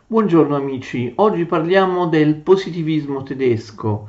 Buongiorno amici, oggi parliamo del positivismo tedesco.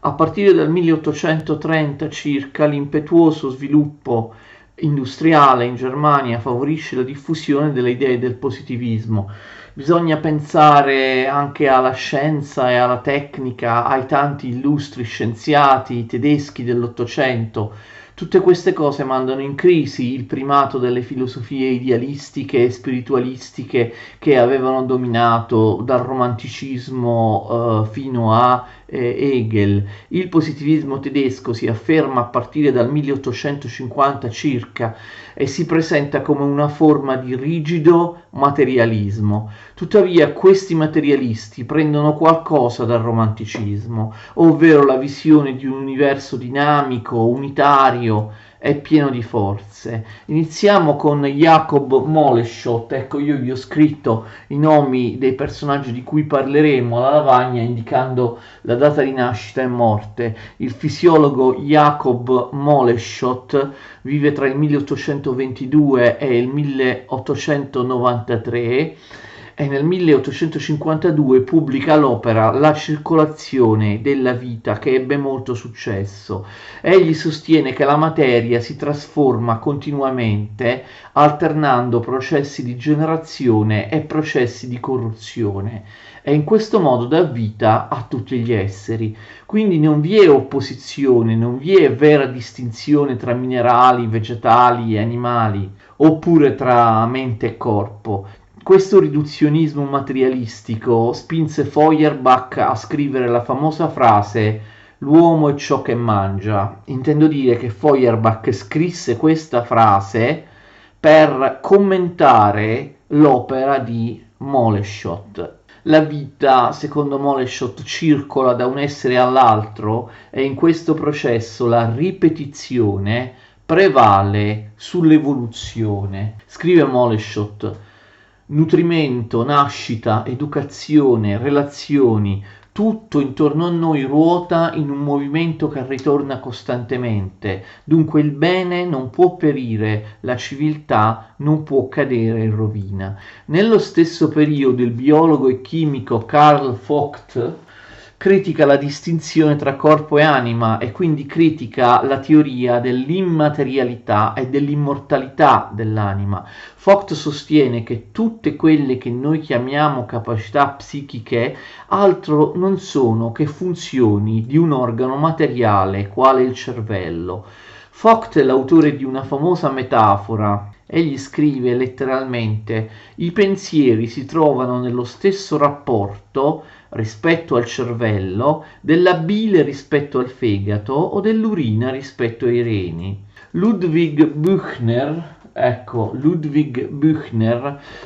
A partire dal 1830 circa l'impetuoso sviluppo industriale in Germania favorisce la diffusione delle idee del positivismo. Bisogna pensare anche alla scienza e alla tecnica, ai tanti illustri scienziati tedeschi dell'Ottocento. Tutte queste cose mandano in crisi il primato delle filosofie idealistiche e spiritualistiche che avevano dominato dal romanticismo fino a Hegel. Il positivismo tedesco si afferma a partire dal 1850 circa e si presenta come una forma di rigido materialismo. Tuttavia questi materialisti prendono qualcosa dal romanticismo, ovvero la visione di un universo dinamico, unitario e pieno di forze. Iniziamo con Jacob Moleschott. Ecco, io vi ho scritto i nomi dei personaggi di cui parleremo alla lavagna indicando la data di nascita e morte. Il fisiologo Jacob Moleschott vive tra il 1822 e il 1893 e nel 1852 pubblica l'opera La circolazione della vita, che ebbe molto successo. Egli sostiene che la materia si trasforma continuamente alternando processi di generazione e processi di corruzione e in questo modo dà vita a tutti gli esseri. Quindi non vi è opposizione, non vi è vera distinzione tra minerali, vegetali e animali, oppure tra mente e corpo. Questo riduzionismo materialistico spinse Feuerbach a scrivere la famosa frase "l'uomo è ciò che mangia". Intendo dire che Feuerbach scrisse questa frase per commentare l'opera di Moleschott. La vita, secondo Moleschott, circola da un essere all'altro e in questo processo la ripetizione prevale sull'evoluzione. Scrive Moleschott: nutrimento, nascita, educazione, relazioni, tutto intorno a noi ruota in un movimento che ritorna costantemente. Dunque il bene non può perire, la civiltà non può cadere in rovina. Nello stesso periodo il biologo e chimico Karl Vogt critica la distinzione tra corpo e anima e quindi critica la teoria dell'immaterialità e dell'immortalità dell'anima. Vogt sostiene che tutte quelle che noi chiamiamo capacità psichiche altro non sono che funzioni di un organo materiale quale il cervello. Vogt è l'autore di una famosa metafora. Egli scrive letteralmente: i pensieri si trovano nello stesso rapporto rispetto al cervello della bile rispetto al fegato o dell'urina rispetto ai reni. Ludwig Büchner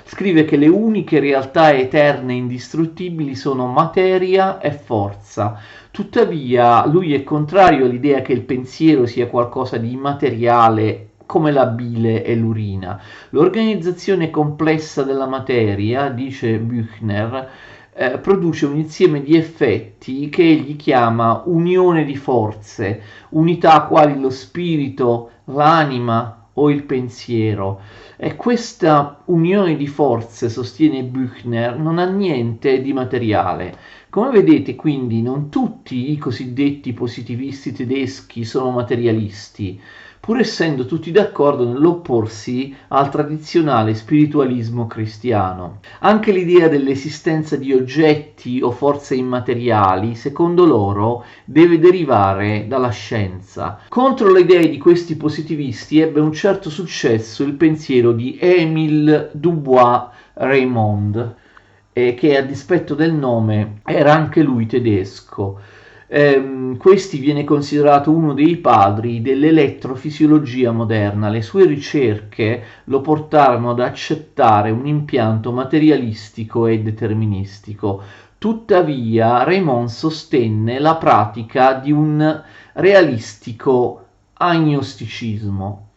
scrive che le uniche realtà eterne e indistruttibili sono materia e forza. Tuttavia, lui è contrario all'idea che il pensiero sia qualcosa di immateriale come la bile e l'urina. L'organizzazione complessa della materia, dice Büchner, produce un insieme di effetti che egli chiama unione di forze, unità quali lo spirito, l'anima o il pensiero. E questa unione di forze, sostiene Büchner, non ha niente di materiale. Come vedete, quindi, non tutti i cosiddetti positivisti tedeschi sono materialisti, pur essendo tutti d'accordo nell'opporsi al tradizionale spiritualismo cristiano. Anche l'idea dell'esistenza di oggetti o forze immateriali, secondo loro, deve derivare dalla scienza. Contro le idee di questi positivisti ebbe un certo successo il pensiero di Émile Dubois-Reymond, che a dispetto del nome era anche lui tedesco. Questi viene considerato uno dei padri dell'elettrofisiologia moderna. Le sue ricerche lo portarono ad accettare un impianto materialistico e deterministico. Tuttavia, Raymond sostenne la pratica di un realistico agnosticismo.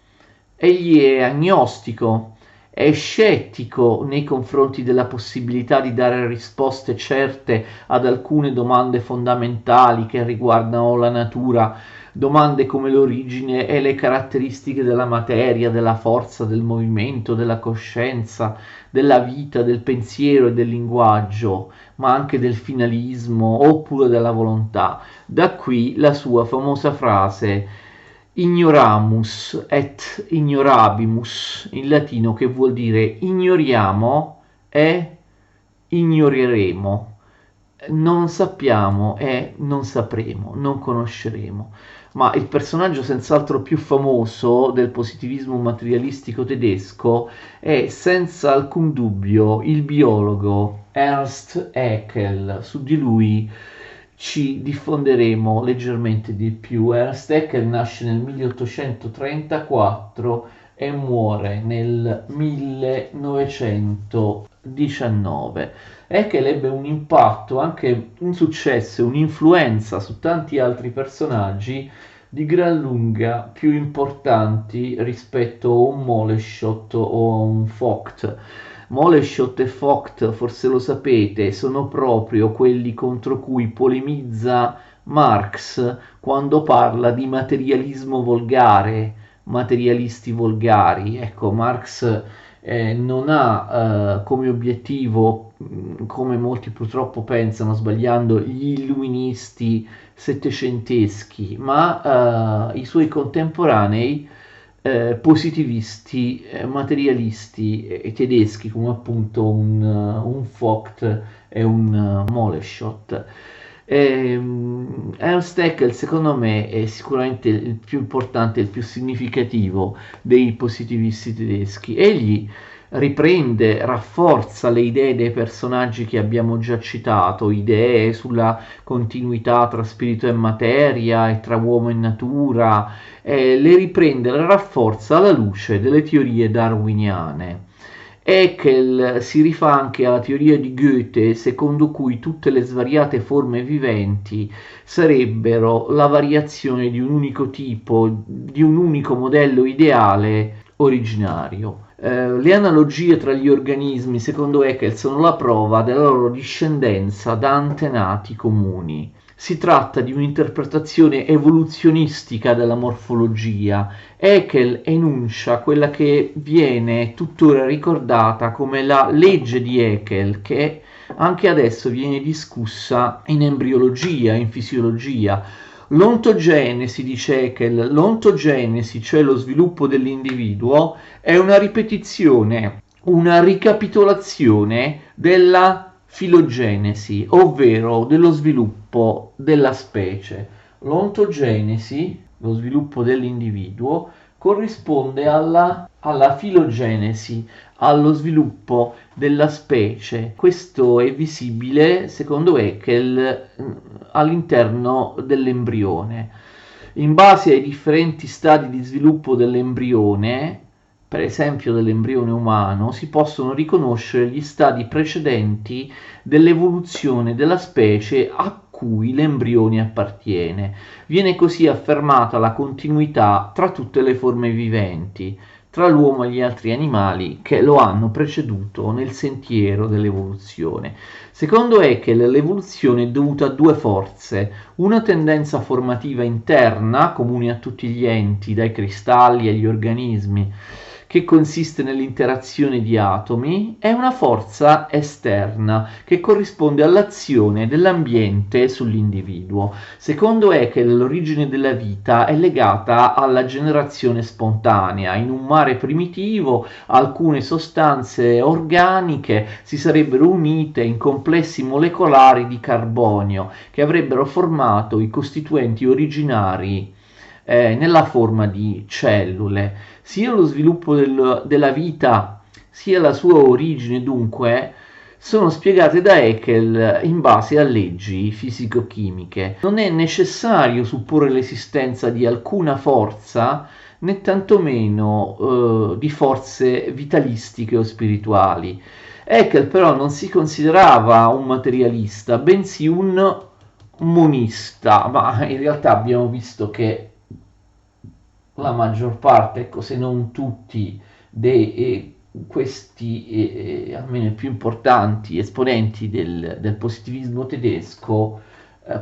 Egli è agnostico è scettico nei confronti della possibilità di dare risposte certe ad alcune domande fondamentali che riguardano la natura, domande come l'origine e le caratteristiche della materia, della forza, del movimento, della coscienza, della vita, del pensiero e del linguaggio, ma anche del finalismo oppure della volontà. Da qui la sua famosa frase ignoramus et ignorabimus, in latino, che vuol dire ignoriamo e ignoreremo, non sappiamo e non sapremo, non conosceremo. Ma il personaggio senz'altro più famoso del positivismo materialistico tedesco è senza alcun dubbio il biologo Ernst Haeckel. Su di lui ci diffonderemo leggermente di più. Ernst Haeckel nasce nel 1834 e muore nel 1919. Haeckel ebbe un impatto, anche un successo, un'influenza su tanti altri personaggi di gran lunga più importanti rispetto a un Moleschott o a un Vogt. Moleschott e Vogt, forse lo sapete, sono proprio quelli contro cui polemizza Marx quando parla di materialismo volgare, materialisti volgari. Ecco, Marx non ha come obiettivo, come molti purtroppo pensano, sbagliando, gli illuministi settecenteschi, ma i suoi contemporanei positivisti, materialisti tedeschi, come appunto un Vogt e un Moleschott. Ernst Haeckel secondo me è sicuramente il più importante, il più significativo dei positivisti tedeschi. Egli riprende, rafforza le idee dei personaggi che abbiamo già citato, idee sulla continuità tra spirito e materia e tra uomo e natura, le riprende, le rafforza alla luce delle teorie darwiniane. Haeckel si rifà anche alla teoria di Goethe, secondo cui tutte le svariate forme viventi sarebbero la variazione di un unico tipo, di un unico modello ideale originario. Le analogie tra gli organismi, secondo Haeckel, sono la prova della loro discendenza da antenati comuni. Si tratta di un'interpretazione evoluzionistica della morfologia. Haeckel enuncia quella che viene tuttora ricordata come la legge di Haeckel, che anche adesso viene discussa in embriologia, in fisiologia. L'ontogenesi, dice Haeckel, l'ontogenesi, cioè lo sviluppo dell'individuo, è una ripetizione, una ricapitolazione della filogenesi, ovvero dello sviluppo della specie. L'ontogenesi, lo sviluppo dell'individuo, corrisponde alla filogenesi, allo sviluppo della specie. Questo è visibile, secondo Haeckel, all'interno dell'embrione. In base ai differenti stadi di sviluppo dell'embrione, per esempio dell'embrione umano, si possono riconoscere gli stadi precedenti dell'evoluzione della specie a cui l'embrione appartiene. Viene così affermata la continuità tra tutte le forme viventi, tra l'uomo e gli altri animali che lo hanno preceduto nel sentiero dell'evoluzione. Secondo Haeckel, l'evoluzione è dovuta a due forze: una tendenza formativa interna, comune a tutti gli enti, dai cristalli agli organismi, che consiste nell'interazione di atomi, e una forza esterna che corrisponde all'azione dell'ambiente sull'individuo. Secondo Haeckel, l'origine della vita è legata alla generazione spontanea. In un mare primitivo alcune sostanze organiche si sarebbero unite in complessi molecolari di carbonio che avrebbero formato i costituenti originari nella forma di cellule. Sia lo sviluppo della vita sia la sua origine, dunque, sono spiegate da Haeckel in base a leggi fisico-chimiche. Non è necessario supporre l'esistenza di alcuna forza, né tantomeno di forze vitalistiche o spirituali. Haeckel però non si considerava un materialista, bensì un monista, ma in realtà abbiamo visto che la maggior parte, ecco, se non tutti, dei questi, almeno i più importanti esponenti del positivismo tedesco,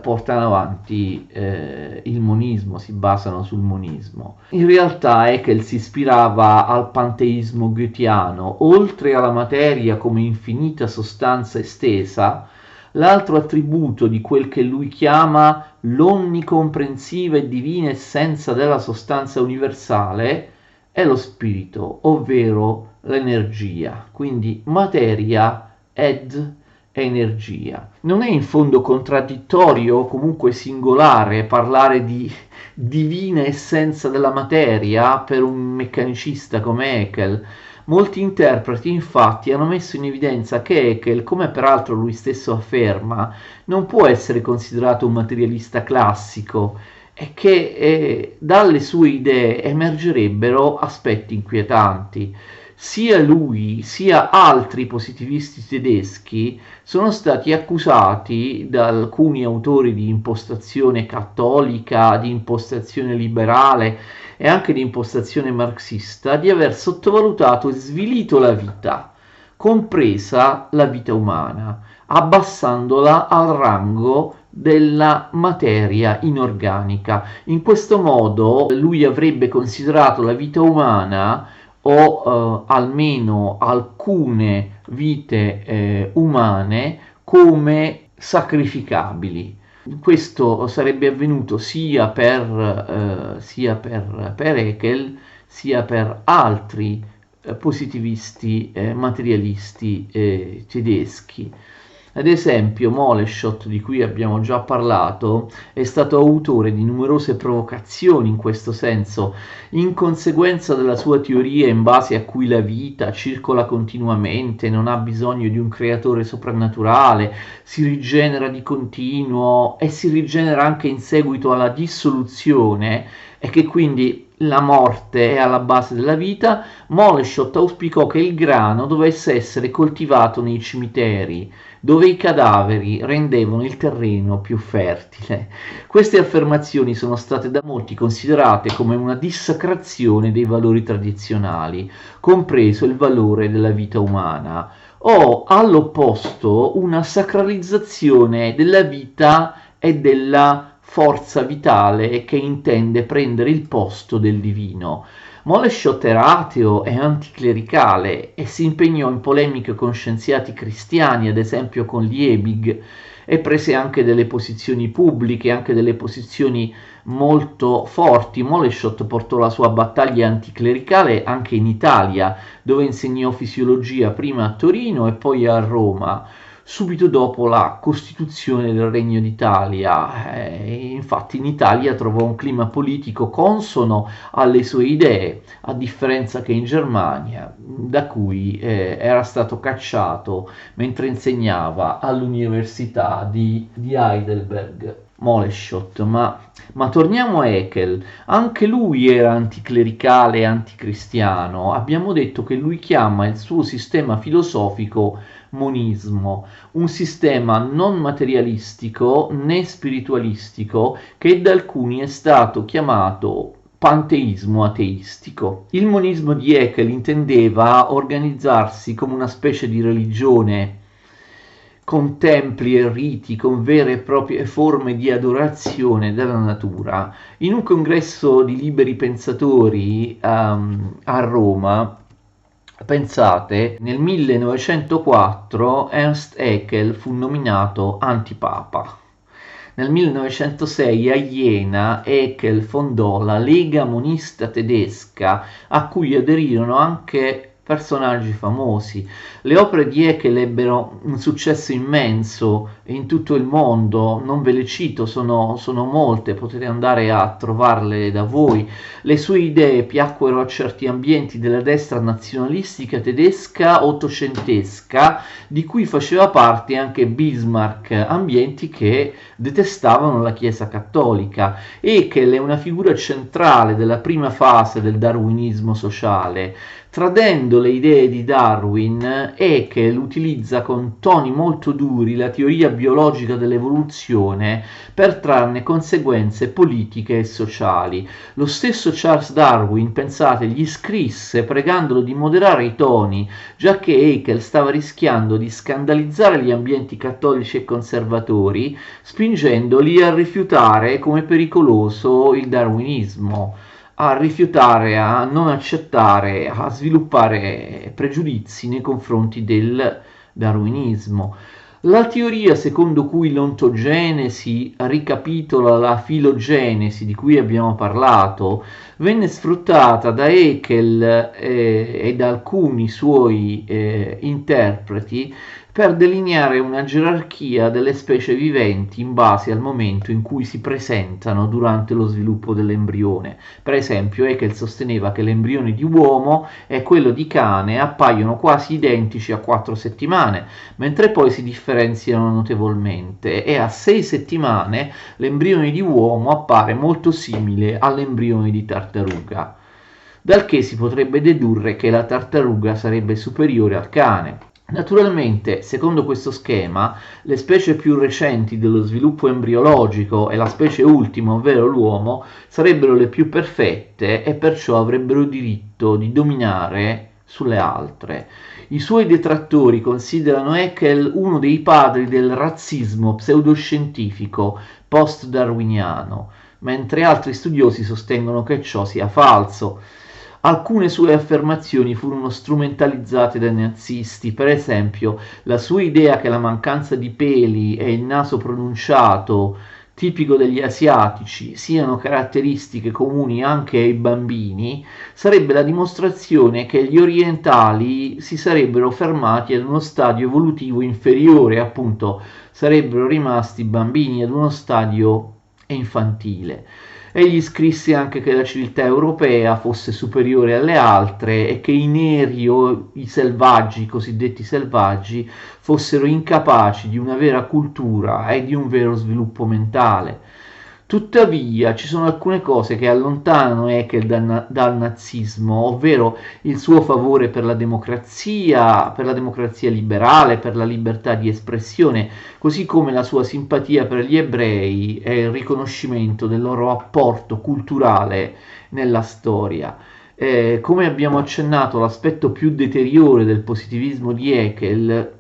portano avanti il monismo, si basano sul monismo. In realtà Haeckel si ispirava al panteismo goetheano. Oltre alla materia come infinita sostanza estesa, l'altro attributo di quel che lui chiama l'onnicomprensiva e divina essenza della sostanza universale è lo spirito, ovvero l'energia, quindi materia ed energia. Non è in fondo contraddittorio o comunque singolare parlare di divina essenza della materia per un meccanicista come Haeckel? Molti interpreti infatti hanno messo in evidenza che Haeckel, come peraltro lui stesso afferma, non può essere considerato un materialista classico e che dalle sue idee emergerebbero aspetti inquietanti. Sia lui sia altri positivisti tedeschi sono stati accusati da alcuni autori di impostazione cattolica, di impostazione liberale e anche di impostazione marxista di aver sottovalutato e svilito la vita, compresa la vita umana, abbassandola al rango della materia inorganica. In questo modo lui avrebbe considerato la vita umana o almeno alcune vite umane come sacrificabili. Questo sarebbe avvenuto sia per Haeckel sia per altri positivisti materialisti tedeschi. Ad esempio, Moleschott, di cui abbiamo già parlato, è stato autore di numerose provocazioni in questo senso, in conseguenza della sua teoria in base a cui la vita circola continuamente, non ha bisogno di un creatore soprannaturale, si rigenera di continuo e si rigenera anche in seguito alla dissoluzione e che quindi la morte è alla base della vita. Moleschott auspicò che il grano dovesse essere coltivato nei cimiteri, dove i cadaveri rendevano il terreno più fertile. Queste affermazioni sono state da molti considerate come una dissacrazione dei valori tradizionali, compreso il valore della vita umana, o all'opposto una sacralizzazione della vita e della forza vitale che intende prendere il posto del divino. Moleschott era ateo e anticlericale e si impegnò in polemiche con scienziati cristiani, ad esempio con Liebig, e prese anche delle posizioni pubbliche, anche delle posizioni molto forti. Moleschott portò la sua battaglia anticlericale anche in Italia, dove insegnò fisiologia prima a Torino e poi a Roma, subito dopo la costituzione del Regno d'Italia. Infatti in Italia trovò un clima politico consono alle sue idee, a differenza che in Germania, da cui era stato cacciato mentre insegnava all'Università di Heidelberg. Moleschott, ma torniamo a Haeckel. Anche lui era anticlericale e anticristiano. Abbiamo detto che lui chiama il suo sistema filosofico monismo, un sistema non materialistico né spiritualistico che da alcuni è stato chiamato panteismo ateistico. Il monismo di Haeckel intendeva organizzarsi come una specie di religione con templi e riti, con vere e proprie forme di adorazione della natura. In un congresso di liberi pensatori a Roma, pensate, nel 1904 Ernst Haeckel fu nominato antipapa. Nel 1906 a Iena Haeckel fondò la Lega Monista Tedesca, a cui aderirono anche personaggi famosi. Le opere di Haeckel ebbero un successo immenso in tutto il mondo, non ve le cito, sono molte, potete andare a trovarle da voi. Le sue idee piacquero a certi ambienti della destra nazionalistica tedesca ottocentesca, di cui faceva parte anche Bismarck, ambienti che detestavano la Chiesa cattolica. Haeckel è una figura centrale della prima fase del darwinismo sociale. Tradendo le idee di Darwin, Haeckel utilizza con toni molto duri la teoria biologica dell'evoluzione per trarne conseguenze politiche e sociali. Lo stesso Charles Darwin, pensate, gli scrisse pregandolo di moderare i toni, giacché Haeckel stava rischiando di scandalizzare gli ambienti cattolici e conservatori, spingendoli a rifiutare come pericoloso il darwinismo, a rifiutare, a non accettare, a sviluppare pregiudizi nei confronti del darwinismo. La teoria secondo cui l'ontogenesi ricapitola la filogenesi di cui abbiamo parlato venne sfruttata da Haeckel e da alcuni suoi interpreti per delineare una gerarchia delle specie viventi in base al momento in cui si presentano durante lo sviluppo dell'embrione. Per esempio, Haeckel sosteneva che l'embrione di uomo e quello di cane appaiono quasi identici a 4 settimane, mentre poi si differenziano notevolmente, e a 6 settimane l'embrione di uomo appare molto simile all'embrione di tartaruga, dal che si potrebbe dedurre che la tartaruga sarebbe superiore al cane. Naturalmente, secondo questo schema, le specie più recenti dello sviluppo embriologico e la specie ultima, ovvero l'uomo, sarebbero le più perfette e perciò avrebbero diritto di dominare sulle altre. I suoi detrattori considerano Haeckel uno dei padri del razzismo pseudoscientifico post-darwiniano, mentre altri studiosi sostengono che ciò sia falso. Alcune sue affermazioni furono strumentalizzate dai nazisti, per esempio la sua idea che la mancanza di peli e il naso pronunciato, tipico degli asiatici, siano caratteristiche comuni anche ai bambini, sarebbe la dimostrazione che gli orientali si sarebbero fermati ad uno stadio evolutivo inferiore, appunto sarebbero rimasti bambini ad uno stadio infantile. Egli scrisse anche che la civiltà europea fosse superiore alle altre e che i neri o i selvaggi, i cosiddetti selvaggi, fossero incapaci di una vera cultura e di un vero sviluppo mentale. Tuttavia ci sono alcune cose che allontanano Haeckel dal nazismo, ovvero il suo favore per la democrazia liberale, per la libertà di espressione, così come la sua simpatia per gli ebrei e il riconoscimento del loro apporto culturale nella storia. Come abbiamo accennato, l'aspetto più deteriore del positivismo di Haeckel,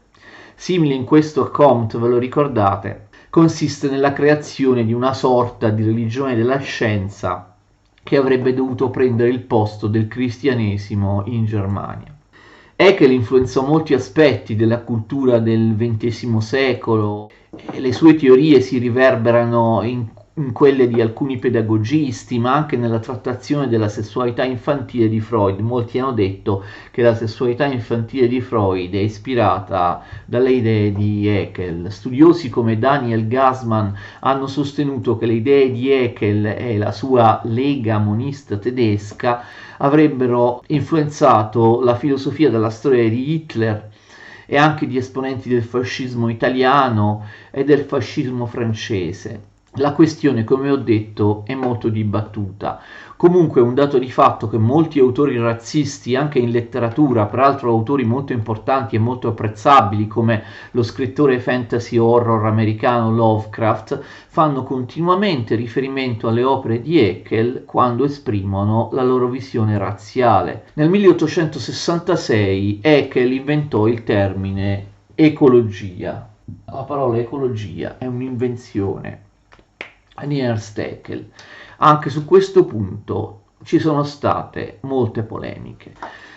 simile in questo a Comte, ve lo ricordate, consiste nella creazione di una sorta di religione della scienza che avrebbe dovuto prendere il posto del cristianesimo in Germania. Haeckel influenzò molti aspetti della cultura del XX secolo e le sue teorie si riverberano in quelle di alcuni pedagogisti, ma anche nella trattazione della sessualità infantile di Freud. Molti hanno detto che la sessualità infantile di Freud è ispirata dalle idee di Haeckel. Studiosi come Daniel Gassman hanno sostenuto che le idee di Haeckel e la sua lega monista tedesca avrebbero influenzato la filosofia della storia di Hitler e anche di esponenti del fascismo italiano e del fascismo francese. La questione, come ho detto, è molto dibattuta. Comunque è un dato di fatto che molti autori razzisti, anche in letteratura, peraltro autori molto importanti e molto apprezzabili come lo scrittore fantasy horror americano Lovecraft, fanno continuamente riferimento alle opere di Haeckel quando esprimono la loro visione razziale. Nel 1866 Haeckel inventò il termine ecologia. La parola ecologia è un'invenzione di Ernst Haeckel. Anche su questo punto ci sono state molte polemiche.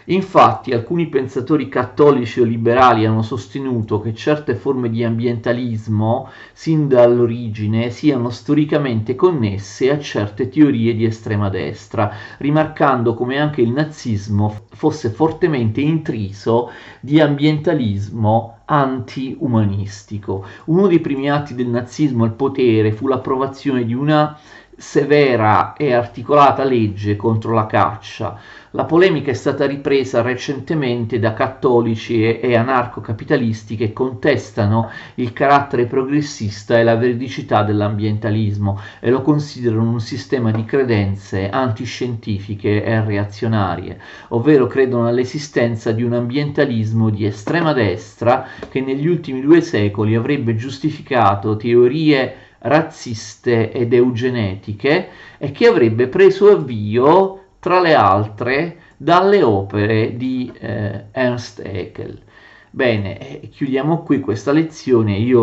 Infatti alcuni pensatori cattolici o liberali hanno sostenuto che certe forme di ambientalismo sin dall'origine siano storicamente connesse a certe teorie di estrema destra, rimarcando come anche il nazismo fosse fortemente intriso di ambientalismo anti-umanistico. Uno dei primi atti del nazismo al potere fu l'approvazione di una severa e articolata legge contro la caccia. La polemica è stata ripresa recentemente da cattolici e anarcocapitalisti che contestano il carattere progressista e la veridicità dell'ambientalismo e lo considerano un sistema di credenze antiscientifiche e reazionarie, ovvero credono all'esistenza di un ambientalismo di estrema destra che negli ultimi 2 secoli avrebbe giustificato teorie razziste ed eugenetiche e che avrebbe preso avvio, tra le altre, dalle opere di Ernst Haeckel. Bene, chiudiamo qui questa lezione. Io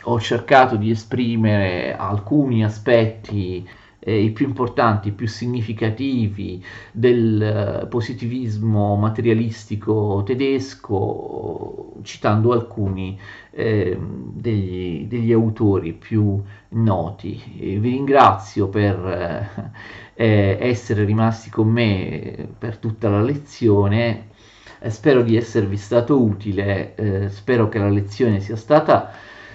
ho cercato di esprimere alcuni aspetti i più importanti, i più significativi del positivismo materialistico tedesco, citando alcuni degli autori più noti. Vi ringrazio per essere rimasti con me per tutta la lezione. Spero di esservi stato utile, spero che la lezione sia stata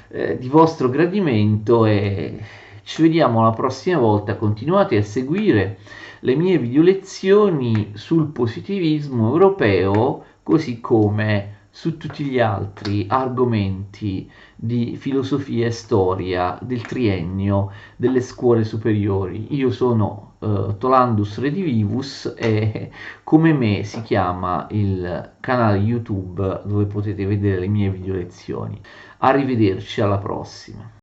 di vostro gradimento e ci vediamo la prossima volta. Continuate a seguire le mie video lezioni sul positivismo europeo, così come su tutti gli altri argomenti di filosofia e storia del triennio delle scuole superiori. Io sono Tolandus Redivivus e come me si chiama il canale YouTube dove potete vedere le mie video lezioni. Arrivederci, alla prossima.